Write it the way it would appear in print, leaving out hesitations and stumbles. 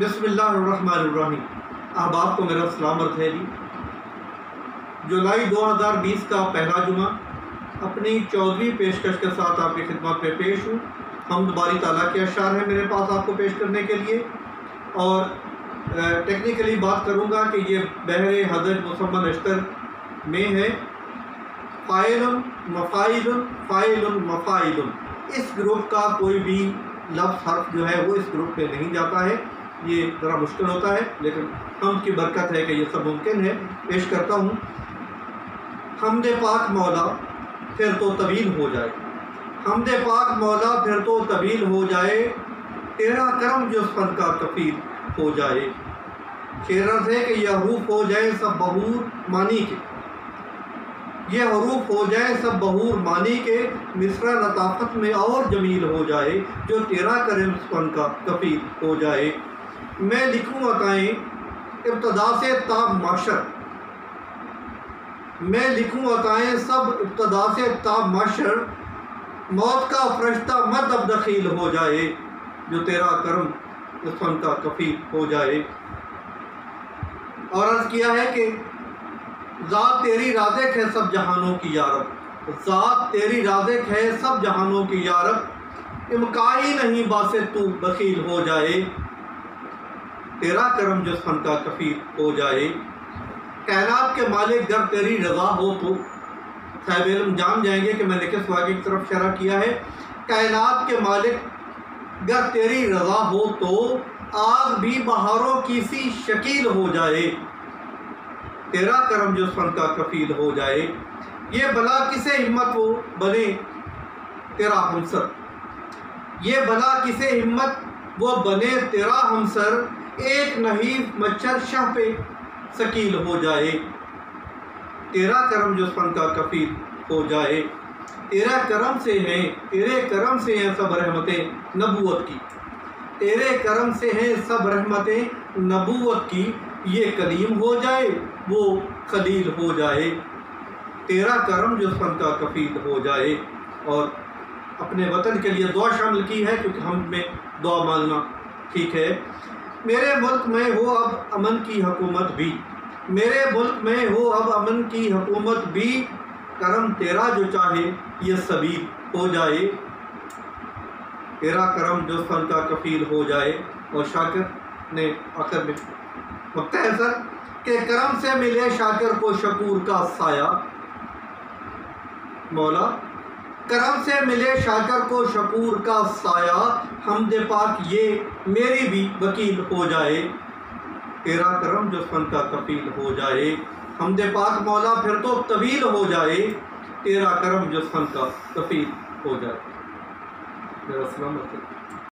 بسم اللہ الرحمن الرحیم۔ احباب کو میرا سلام عرض ہے جی۔ جولائی 2020 کا پہلا جمعہ اپنی 14ویں پیشکش کے ساتھ آپ کی خدمت میں پیش ہوں۔ حمد باری تعالیٰ کے اشعار ہیں میرے پاس آپ کو پیش کرنے کے لیے، اور ٹیکنیکلی بات کروں گا کہ یہ بحر حضر مسمى نشتر میں ہے۔ فاعل مفاعل فاعل مفاعل، اس گروپ کا کوئی بھی لفظ حرف جو ہے وہ اس گروپ میں نہیں جاتا ہے۔ یہ ذرا مشکل ہوتا ہے، لیکن حمد کی برکت ہے کہ یہ سب ممکن ہے۔ پیش کرتا ہوں۔ حمد پاک مولا پھر تو طویل ہو جائے، حمد پاک مولا پھر تو طویل ہو جائے، تیرا کرم جو اس فن کا کفیل ہو جائے۔ شعر ہے کہ یہ حروف ہو جائے سب بہور معنی کے، یہ حروف ہو جائے سب بہور معنی کے، مصرع لطافت میں اور جمیل ہو جائے، جو تیرا کرم اس فن کا کفیل ہو جائے۔ میں لکھوں عطائیں ابتدا سے تا معشر، میں لکھوں عطائیں سب ابتدا سے تا معشر، موت کا فرشتہ مت اب دخیل ہو جائے، جو تیرا کرم اس فن کا کفیل ہو جائے۔ اور عرض کیا ہے کہ ذات تیری رازق ہے سب جہانوں کی یارب، ذات تیری رازق ہے سب جہانوں کی یارب، امکائی نہیں باعث تو بخیل ہو جائے، تیرا کرم جو اس فن کا کفیل ہو جائے۔ کائنات کے مالک گر تیری رضا ہو تو، صاحب علم جان جائیں گے کہ میں نے کس واقعے کی طرف اشارہ کیا ہے۔ کائنات کے مالک گر تیری رضا ہو تو، آگ بھی بہاروں کی سی شکیل ہو جائے، تیرا کرم جو اس فن کا کفیل ہو جائے۔ یہ بلا کسے ہمت وہ بنے تیرا ہمسر، یہ بلا کسے ہمت وہ بنے تیرا ہمسر، ایک نحیف مچھر شاہ پہ ثقیل ہو جائے، تیرا کرم جو اس فن کا کفیل ہو جائے۔ تیرا کرم سے ہیں، تیرے کرم سے ہیں سب رحمتیں نبوت کی، تیرے کرم سے ہیں سب رحمتیں نبوت کی، یہ کلیم ہو جائے وہ خلیل ہو جائے، تیرا کرم جو اس فن کا کفیل ہو جائے۔ اور اپنے وطن کے لیے دعا شامل کی ہے، کیونکہ ہم میں دعا مانگنا ٹھیک ہے۔ میرے ملک میں ہو اب امن کی حکومت بھی، میرے ملک میں ہو اب امن کی حکومت بھی، کرم تیرا جو چاہے یہ سبیل ہو جائے، تیرا کرم جو اس فن کا کفیل ہو جائے۔ اور شاکر نے آخر میں مختصر کہ کرم سے ملے شاکر کو شکور کا سایہ، مولا کرم سے ملے شاکر کو شکور کا سایہ، حمد پاک یہ میری بھی وکیل ہو جائے، تیرا کرم جو اس فن کا کفیل ہو جائے۔ حمد پاک مولا پھر تو طویل ہو جائے، تیرا کرم جو اس فن کا کفیل ہو جائے۔ میرا سلام علیکم۔